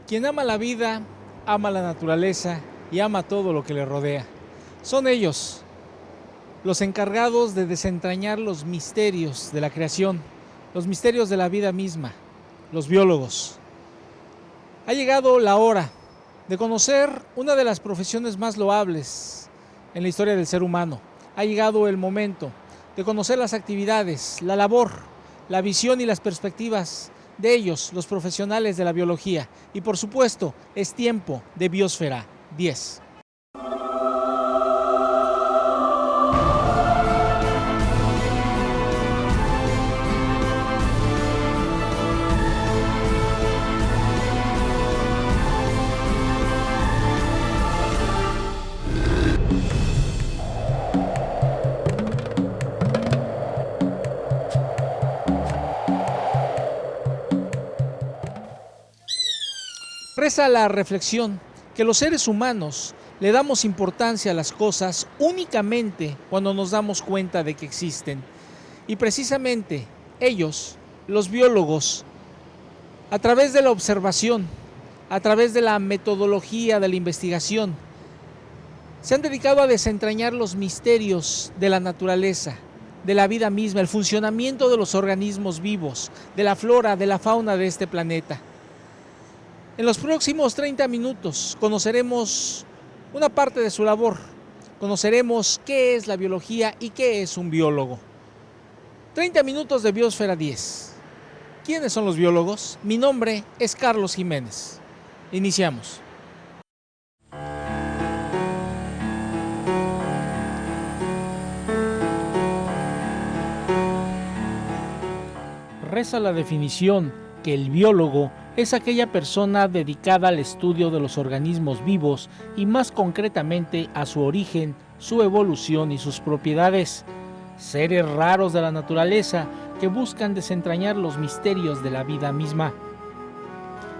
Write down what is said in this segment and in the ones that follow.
Quien ama la vida, ama la naturaleza y ama todo lo que le rodea. Son ellos los encargados de desentrañar los misterios de la creación, los misterios de la vida misma, los biólogos. Ha llegado la hora de conocer una de las profesiones más loables en la historia del ser humano. Ha llegado el momento de conocer las actividades, la labor, la visión y las perspectivas de ellos, los profesionales de la biología. Y por supuesto, es tiempo de Biosfera 10. Reza la reflexión que los seres humanos le damos importancia a las cosas únicamente cuando nos damos cuenta de que existen. Y precisamente ellos, los biólogos, a través de la observación, a través de la metodología de la investigación, se han dedicado a desentrañar los misterios de la naturaleza, de la vida misma, el funcionamiento de los organismos vivos, de la flora, de la fauna de este planeta. En los próximos 30 minutos conoceremos una parte de su labor, conoceremos qué es la biología y qué es un biólogo. 30 minutos de Biosfera 10. ¿Quiénes son los biólogos? Mi nombre es Carlos Jiménez. Iniciamos. Reza la definición que el biólogo es aquella persona dedicada al estudio de los organismos vivos y más concretamente a su origen, su evolución y sus propiedades. Seres raros de la naturaleza que buscan desentrañar los misterios de la vida misma.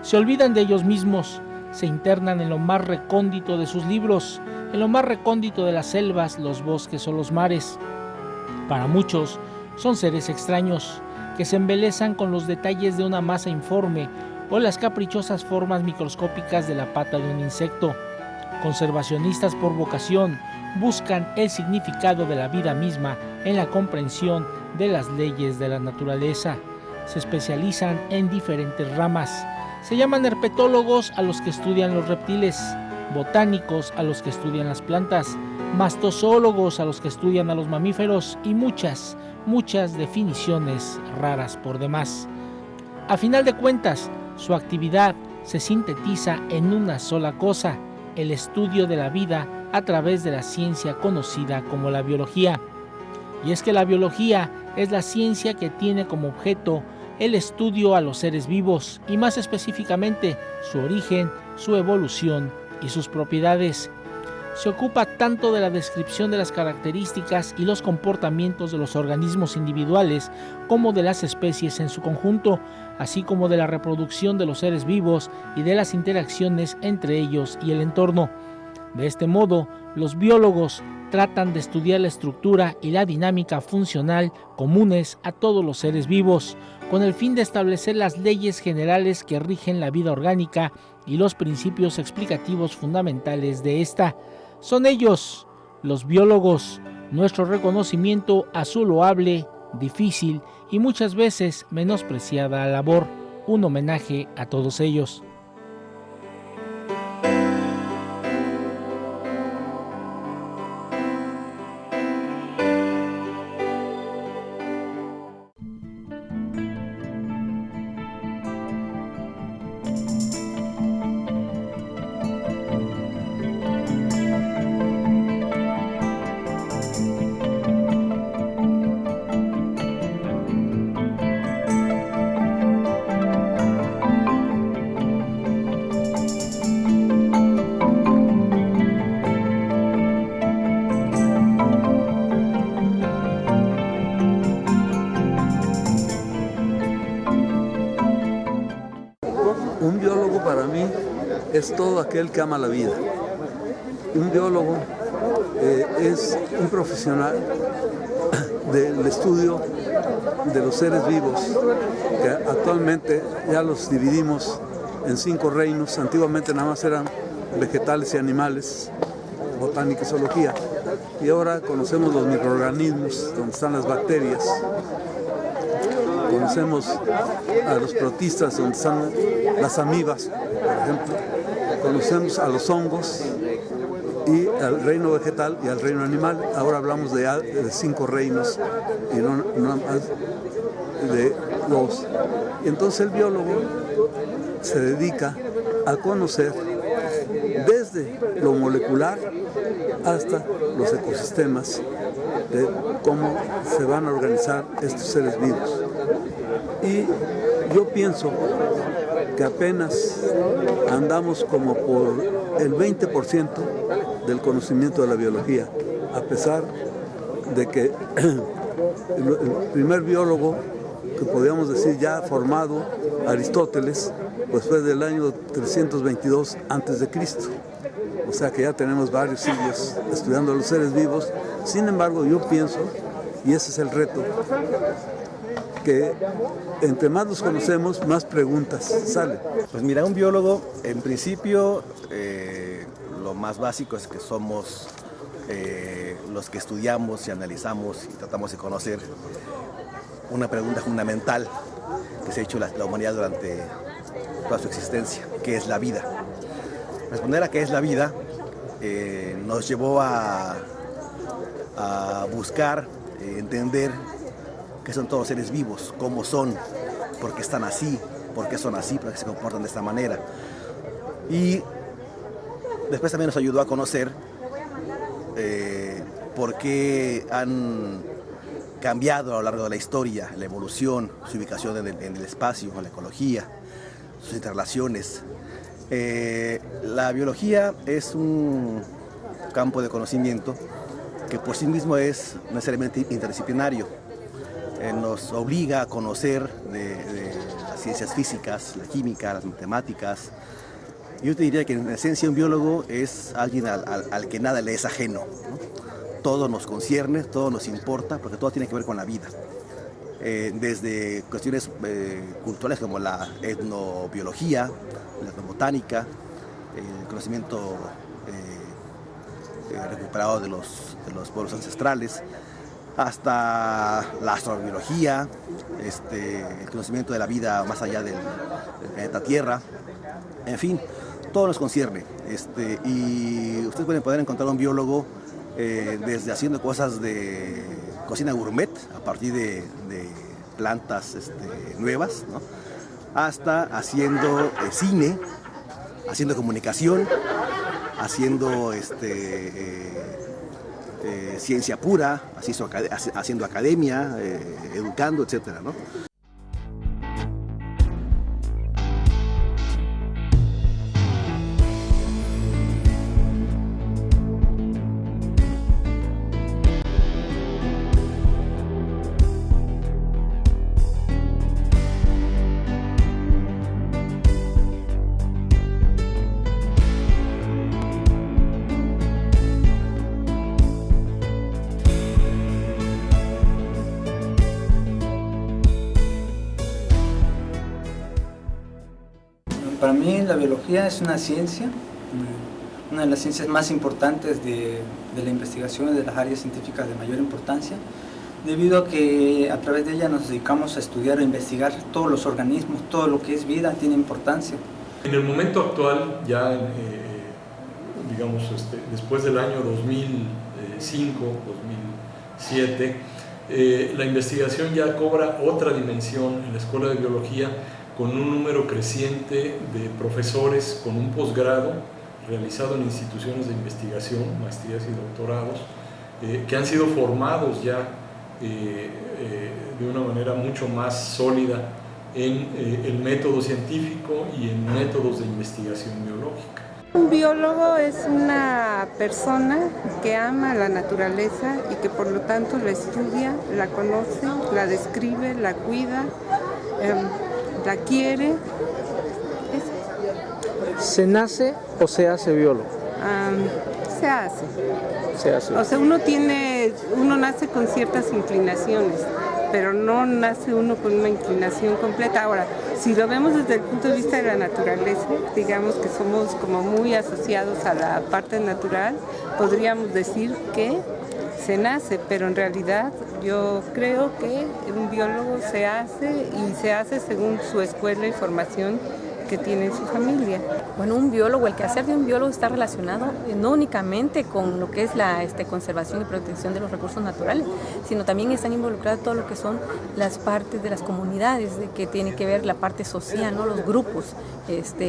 Se olvidan de ellos mismos, se internan en lo más recóndito de sus libros, en lo más recóndito de las selvas, los bosques o los mares. Para muchos son seres extraños que se embelezan con los detalles de una masa informe o las caprichosas formas microscópicas de la pata de un insecto. Conservacionistas por vocación, buscan el significado de la vida misma en la comprensión de las leyes de la naturaleza. Se especializan en diferentes ramas. Se llaman herpetólogos a los que estudian los reptiles, botánicos a los que estudian las plantas, mastozoólogos a los que estudian a los mamíferos y muchas definiciones raras por demás. A final de cuentas, su actividad se sintetiza en una sola cosa, el estudio de la vida a través de la ciencia conocida como la biología. Y es que la biología es la ciencia que tiene como objeto el estudio a los seres vivos y más específicamente su origen, su evolución y sus propiedades. Se ocupa tanto de la descripción de las características y los comportamientos de los organismos individuales como de las especies en su conjunto, así como de la reproducción de los seres vivos y de las interacciones entre ellos y el entorno. De este modo, los biólogos tratan de estudiar la estructura y la dinámica funcional comunes a todos los seres vivos, con el fin de establecer las leyes generales que rigen la vida orgánica y los principios explicativos fundamentales de esta. Son ellos, los biólogos, nuestro reconocimiento a su loable, difícil y muchas veces menospreciada labor, un homenaje a todos ellos. Un biólogo para mí es todo aquel que ama la vida. Un biólogo es un profesional del estudio de los seres vivos, que actualmente ya los dividimos en 5 reinos. Antiguamente nada más eran vegetales y animales, botánica y zoología. Y ahora conocemos los microorganismos, donde están las bacterias. Conocemos a los protistas, donde están las amibas, por ejemplo. Conocemos a los hongos y al reino vegetal y al reino animal. Ahora hablamos de 5 reinos y no más de 2. Y entonces el biólogo se dedica a conocer desde lo molecular hasta los ecosistemas, de cómo se van a organizar estos seres vivos. Y yo pienso que apenas andamos como por el 20% del conocimiento de la biología, a pesar de que el primer biólogo que podríamos decir ya formado, Aristóteles, pues fue del año 322 a.C. O sea que ya tenemos varios siglos estudiando a los seres vivos. Sin embargo, yo pienso, y ese es el reto, que entre más los conocemos, más preguntas salen. Pues mira, un biólogo, en principio, lo más básico es que somos los que estudiamos y analizamos y tratamos de conocer una pregunta fundamental que se ha hecho la humanidad durante toda su existencia: ¿qué es la vida? Responder a qué es la vida nos llevó a buscar entender qué son todos los seres vivos, cómo son, por qué están así, por qué son así, por qué se comportan de esta manera. Y después también nos ayudó a conocer por qué han cambiado a lo largo de la historia, la evolución, su ubicación en el espacio, la ecología, sus interrelaciones. La biología es un campo de conocimiento que por sí mismo es necesariamente interdisciplinario. Nos obliga a conocer de las ciencias físicas, la química, las matemáticas. Yo te diría que en esencia un biólogo es alguien al que nada le es ajeno, ¿no? Todo nos concierne, todo nos importa, porque todo tiene que ver con la vida. Desde cuestiones culturales como la etnobiología, la etnobotánica, el conocimiento recuperado de los pueblos ancestrales, hasta la astrobiología, el conocimiento de la vida más allá del planeta Tierra. En fin, todo nos concierne. Y ustedes pueden poder encontrar un biólogo desde haciendo cosas de cocina gourmet a partir de plantas nuevas, ¿no?, hasta haciendo cine, haciendo comunicación, haciendo ciencia pura, haciendo academia, educando, etcétera, ¿no? Para mí la biología es una ciencia, una de las ciencias más importantes de la investigación, de las áreas científicas de mayor importancia, debido a que a través de ella nos dedicamos a estudiar o investigar todos los organismos, todo lo que es vida tiene importancia. En el momento actual, ya digamos después del año 2005, 2007, la investigación ya cobra otra dimensión en la Escuela de Biología, con un número creciente de profesores con un posgrado realizado en instituciones de investigación, maestrías y doctorados, que han sido formados ya de una manera mucho más sólida en el método científico y en métodos de investigación biológica. Un biólogo es una persona que ama la naturaleza y que por lo tanto la estudia, la conoce, la describe, la cuida, la quiere. ¿Se nace o se hace biólogo? Se hace. Se hace. O sea, uno nace con ciertas inclinaciones, pero no nace uno con una inclinación completa. Ahora, si lo vemos desde el punto de vista de la naturaleza, digamos que somos como muy asociados a la parte natural, podríamos decir que se nace, pero en realidad yo creo que un biólogo se hace según su escuela y formación que tiene en su familia. Bueno, un biólogo, el quehacer de un biólogo está relacionado no únicamente con lo que es la conservación y protección de los recursos naturales, sino también están involucrados todo lo que son las partes de las comunidades, de que tiene que ver la parte social, ¿no? Los grupos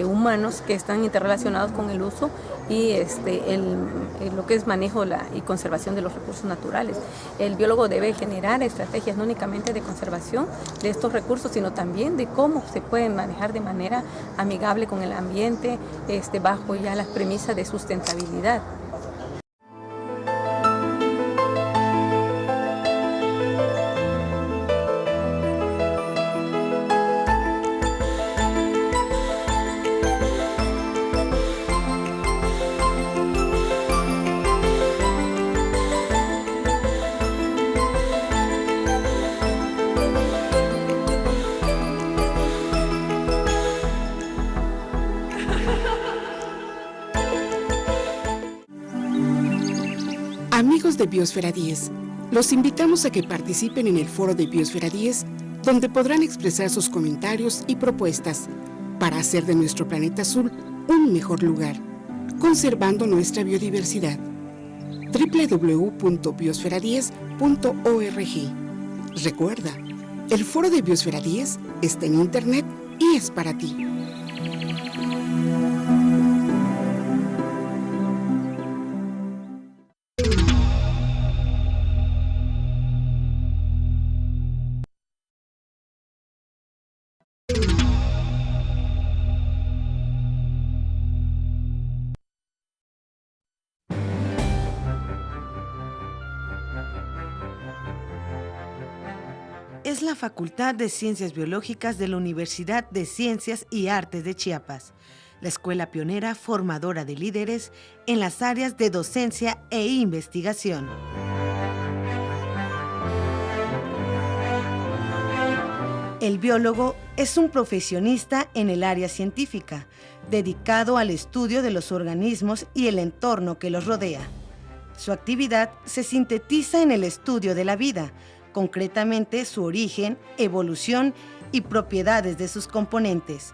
humanos que están interrelacionados con el uso y lo que es manejo y conservación de los recursos naturales. El biólogo debe generar estrategias no únicamente de conservación de estos recursos, sino también de cómo se pueden manejar de manera amigable con el ambiente, bajo ya las premisas de sustentabilidad. Amigos de Biosfera 10, los invitamos a que participen en el foro de Biosfera 10, donde podrán expresar sus comentarios y propuestas para hacer de nuestro planeta azul un mejor lugar, conservando nuestra biodiversidad. www.biosfera10.org. Recuerda, el foro de Biosfera 10 está en internet y es para ti. Es la Facultad de Ciencias Biológicas de la Universidad de Ciencias y Artes de Chiapas, la escuela pionera formadora de líderes en las áreas de docencia e investigación. El biólogo es un profesionista en el área científica, dedicado al estudio de los organismos y el entorno que los rodea. Su actividad se sintetiza en el estudio de la vida, concretamente su origen, evolución y propiedades de sus componentes.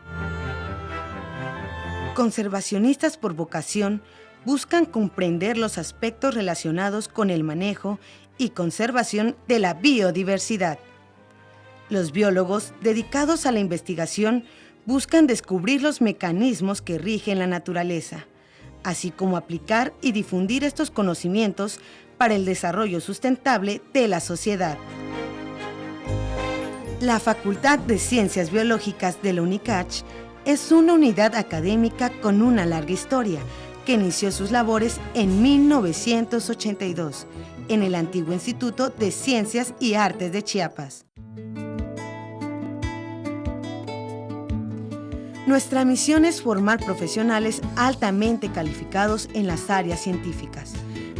Conservacionistas por vocación buscan comprender los aspectos relacionados con el manejo y conservación de la biodiversidad. Los biólogos dedicados a la investigación buscan descubrir los mecanismos que rigen la naturaleza, así como aplicar y difundir estos conocimientos para el desarrollo sustentable de la sociedad. La Facultad de Ciencias Biológicas de la UNICACH es una unidad académica con una larga historia que inició sus labores en 1982 en el antiguo Instituto de Ciencias y Artes de Chiapas. Nuestra misión es formar profesionales altamente calificados en las áreas científicas,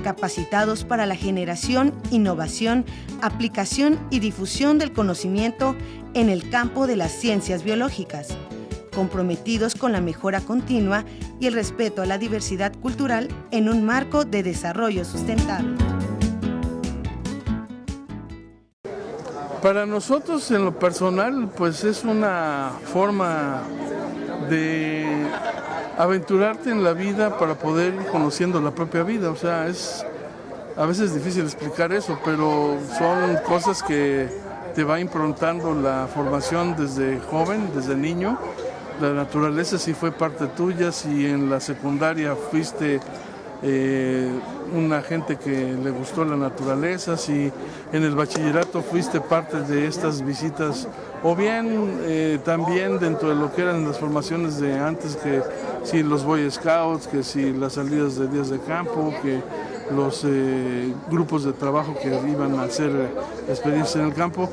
capacitados para la generación, innovación, aplicación y difusión del conocimiento en el campo de las ciencias biológicas, comprometidos con la mejora continua y el respeto a la diversidad cultural en un marco de desarrollo sustentable. Para nosotros, en lo personal, pues es una forma de aventurarte en la vida para poder ir conociendo la propia vida. O sea, es a veces difícil explicar eso, pero son cosas que te va improntando la formación desde joven, desde niño. La naturaleza sí fue parte tuya, si en la secundaria fuiste una gente que le gustó la naturaleza, si en el bachillerato fuiste parte de estas visitas, o bien también dentro de lo que eran las formaciones de antes, que si los Boy Scouts, que si las salidas de días de campo, que los grupos de trabajo que iban a hacer experiencias en el campo.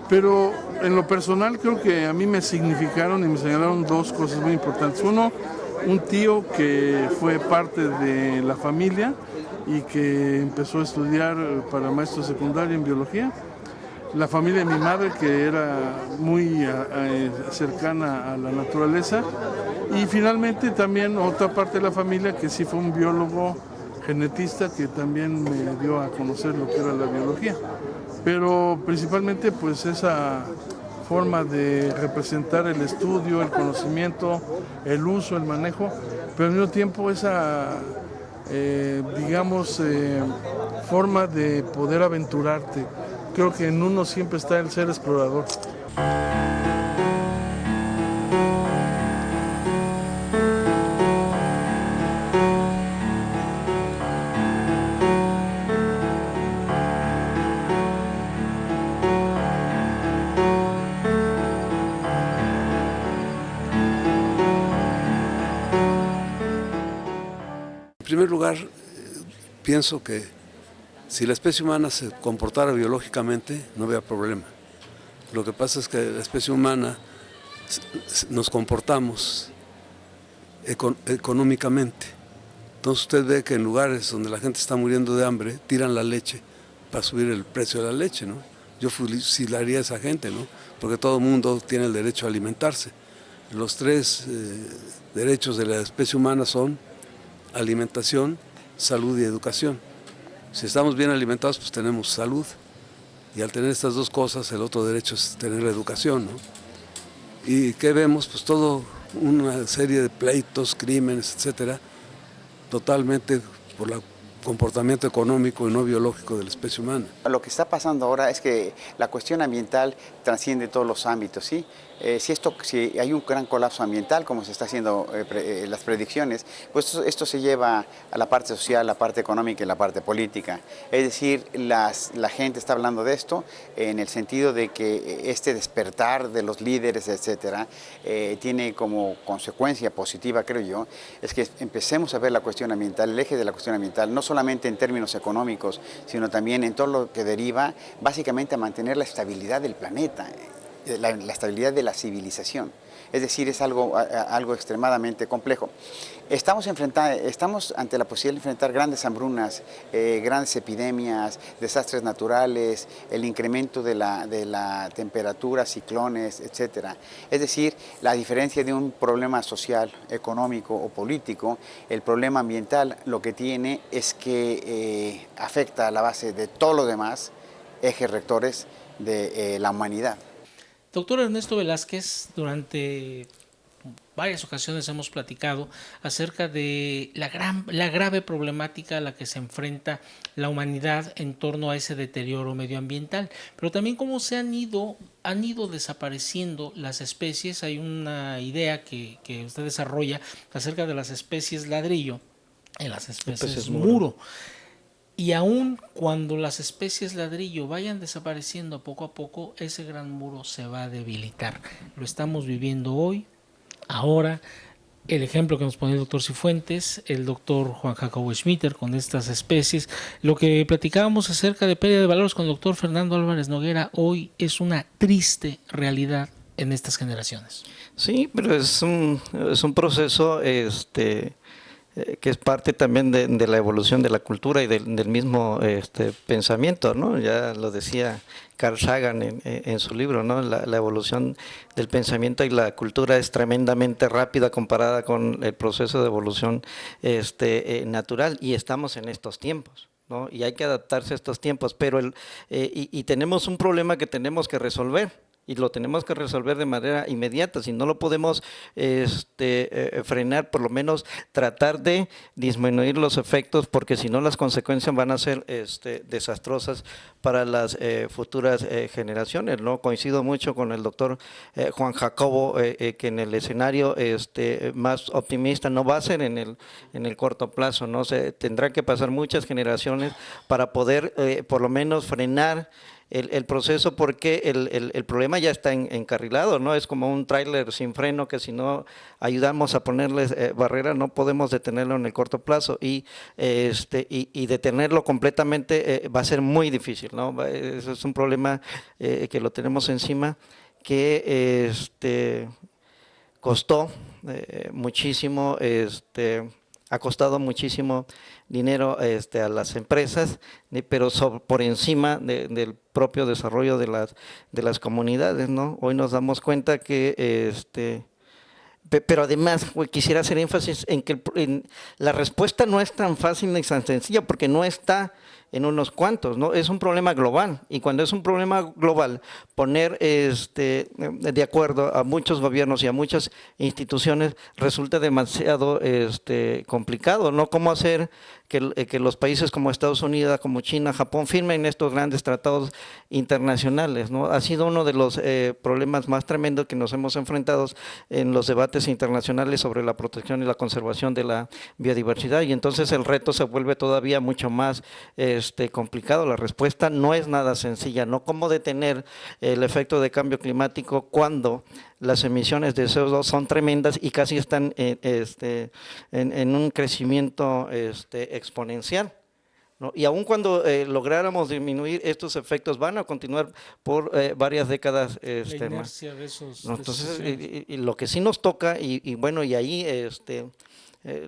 Pero en lo personal creo que a mí me significaron y me señalaron dos cosas muy importantes. Uno, un tío que fue parte de la familia y que empezó a estudiar para maestro secundario en biología. la familia de mi madre, que era muy cercana a la naturaleza, y finalmente también otra parte de la familia que sí fue un biólogo genetista que también me dio a conocer lo que era la biología. Pero principalmente pues esa forma de representar el estudio, el conocimiento, el uso, el manejo, pero al mismo tiempo esa, forma de poder aventurarte. Creo que en uno siempre está el ser explorador. En primer lugar, pienso que si la especie humana se comportara biológicamente, no había problema. Lo que pasa es que la especie humana nos comportamos económicamente. Entonces usted ve que en lugares donde la gente está muriendo de hambre, tiran la leche para subir el precio de la leche, ¿no? Yo fusilaría a esa gente, ¿no? Porque todo el mundo tiene el derecho a alimentarse. Los tres derechos de la especie humana son alimentación, salud y educación. Si estamos bien alimentados, pues tenemos salud. Y al tener estas dos cosas, el otro derecho es tener educación, ¿no? ¿Y qué vemos? Pues toda una serie de pleitos, crímenes, etcétera, totalmente por el comportamiento económico y no biológico de la especie humana. Lo que está pasando ahora es que la cuestión ambiental trasciende todos los ámbitos, ¿sí? Si hay un gran colapso ambiental, como se está haciendo las predicciones, pues esto se lleva a la parte social, la parte económica y la parte política. Es decir, la gente está hablando de esto en el sentido de que este despertar de los líderes, etcétera, tiene como consecuencia positiva, creo yo, es que empecemos a ver la cuestión ambiental, el eje de la cuestión ambiental, no solamente en términos económicos, sino también en todo lo que deriva básicamente a mantener la estabilidad del planeta. La estabilidad de la civilización. Es decir, es algo extremadamente complejo. Estamos ante la posibilidad de enfrentar grandes hambrunas, grandes epidemias, desastres naturales, el incremento de la temperatura, ciclones, etc. Es decir, la diferencia de un problema social, económico o político, el problema ambiental lo que tiene es que afecta a la base de todo lo demás, ejes rectores de la humanidad. Doctor Ernesto Velázquez, durante varias ocasiones hemos platicado acerca de la grave problemática a la que se enfrenta la humanidad en torno a ese deterioro medioambiental, pero también cómo se han ido desapareciendo las especies. Hay una idea que usted desarrolla acerca de las especies ladrillo y las especies muro. Y aun cuando las especies ladrillo vayan desapareciendo poco a poco, ese gran muro se va a debilitar. Lo estamos viviendo hoy, ahora. El ejemplo que nos pone el doctor Cifuentes, el doctor Juan Jacobo Schmitter con estas especies. Lo que platicábamos acerca de pérdida de valores con el doctor Fernando Álvarez Noguera, hoy es una triste realidad en estas generaciones. Sí, pero es un proceso que es parte también de la evolución de la cultura y del mismo pensamiento, ¿no? Ya lo decía Carl Sagan en su libro, ¿no? La evolución del pensamiento y la cultura es tremendamente rápida comparada con el proceso de evolución natural, y estamos en estos tiempos, ¿no? Y hay que adaptarse a estos tiempos, pero y tenemos un problema que tenemos que resolver. Y lo tenemos que resolver de manera inmediata. Si no lo podemos frenar, por lo menos tratar de disminuir los efectos, porque si no las consecuencias van a ser desastrosas para las futuras generaciones, ¿no? Coincido mucho con el doctor Juan Jacobo, que en el escenario más optimista no va a ser en el corto plazo, ¿no? Tendrá que pasar muchas generaciones para poder por lo menos frenar el proceso, porque el problema ya está encarrilado, ¿no? Es como un tráiler sin freno que si no ayudamos a ponerles barreras no podemos detenerlo en el corto plazo, y detenerlo completamente va a ser muy difícil, ¿no? Eso es un problema que lo tenemos encima, que costó muchísimo ha costado muchísimo dinero a las empresas, pero por encima del propio desarrollo de las comunidades, ¿no? Hoy nos damos cuenta que pero además quisiera hacer énfasis en que la respuesta no es tan fácil ni tan sencilla, porque no está en unos cuantos, ¿no? Es un problema global, y cuando es un problema global, poner de acuerdo a muchos gobiernos y a muchas instituciones resulta demasiado complicado, ¿no? ¿Cómo hacer que los países como Estados Unidos, como China, Japón firmen estos grandes tratados internacionales, ¿no? Ha sido uno de los problemas más tremendos que nos hemos enfrentado en los debates internacionales sobre la protección y la conservación de la biodiversidad, y entonces el reto se vuelve todavía mucho más complicado. La respuesta no es nada sencilla, ¿no? ¿Cómo detener el efecto de cambio climático cuando las emisiones de CO2 son tremendas y casi están en un crecimiento exponencial, ¿no? Y aun cuando lográramos disminuir estos efectos, van a continuar por varias décadas más, ¿no? Entonces, y lo que sí nos toca, y bueno, y ahí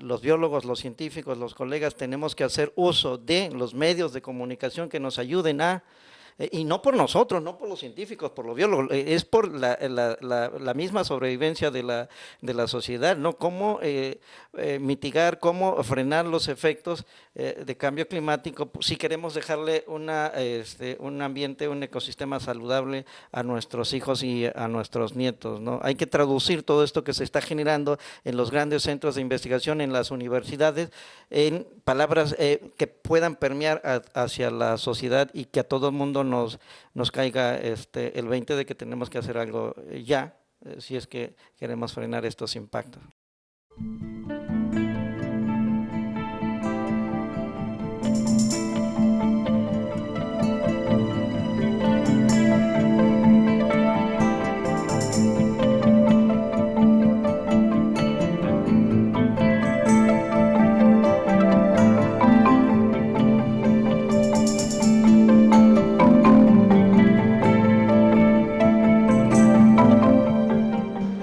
los biólogos, los científicos, los colegas, tenemos que hacer uso de los medios de comunicación que nos ayuden y no por nosotros, no por los científicos, por los biólogos, es por la misma sobrevivencia de la sociedad, ¿no? Cómo mitigar, cómo frenar los efectos de cambio climático si queremos dejarle un ambiente, un ecosistema saludable a nuestros hijos y a nuestros nietos, ¿no? Hay que traducir todo esto que se está generando en los grandes centros de investigación, en las universidades, en palabras que puedan permear hacia la sociedad y que a todo el mundo nos caiga el 20 de que tenemos que hacer algo ya, si es que queremos frenar estos impactos.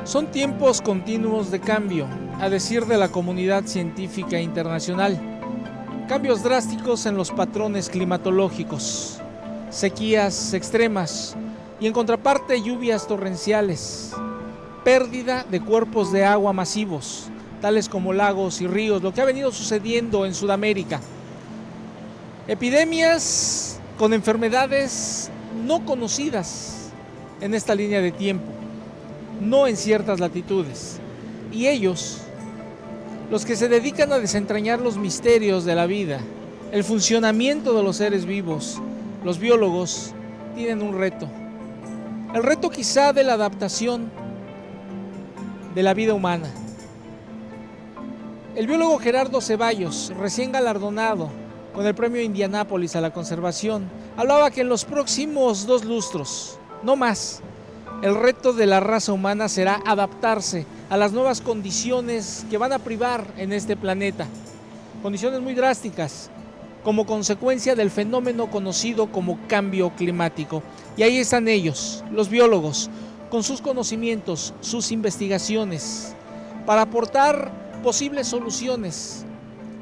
Son tiempos continuos de cambio, a decir de la comunidad científica internacional. Cambios drásticos en los patrones climatológicos, sequías extremas y en contraparte lluvias torrenciales, pérdida de cuerpos de agua masivos, tales como lagos y ríos, lo que ha venido sucediendo en Sudamérica. Epidemias con enfermedades no conocidas en esta línea de tiempo, no en ciertas latitudes, y ellos, los que se dedican a desentrañar los misterios de la vida, el funcionamiento de los seres vivos, los biólogos, tienen un reto. El reto quizá de la adaptación de la vida humana. El biólogo Gerardo Ceballos, recién galardonado con el premio Indianápolis a la conservación, hablaba que en los próximos 2 lustros, no más, el reto de la raza humana será adaptarse a las nuevas condiciones que van a privar en este planeta. Condiciones muy drásticas, como consecuencia del fenómeno conocido como cambio climático. Y ahí están ellos, los biólogos, con sus conocimientos, sus investigaciones, para aportar posibles soluciones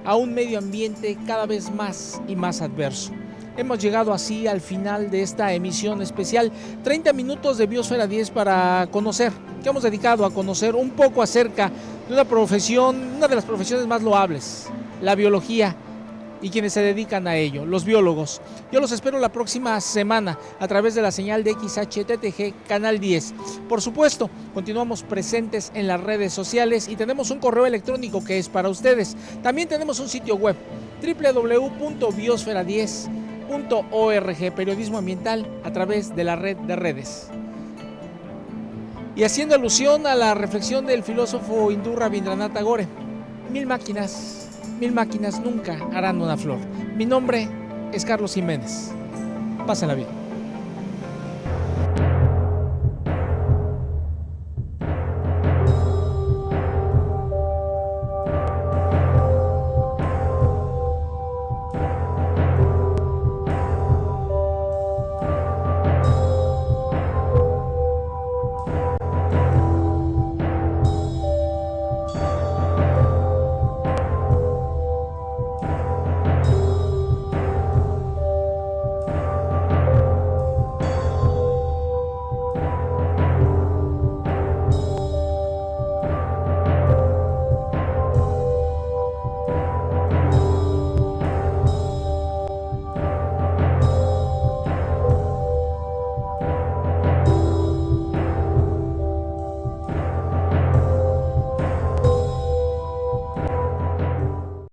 a un medio ambiente cada vez más y más adverso. Hemos llegado así al final de esta emisión especial, 30 minutos de Biosfera 10 para conocer, que hemos dedicado a conocer un poco acerca de una profesión, una de las profesiones más loables, la biología, y quienes se dedican a ello, los biólogos. Yo los espero la próxima semana a través de la señal de XHTTG Canal 10. Por supuesto, continuamos presentes en las redes sociales y tenemos un correo electrónico que es para ustedes. También tenemos un sitio web, www.biosfera10.org, periodismo ambiental a través de la red de redes. Y haciendo alusión a la reflexión del filósofo hindú Rabindranath Tagore, mil máquinas nunca harán una flor. Mi nombre es Carlos Jiménez. Pásenla bien.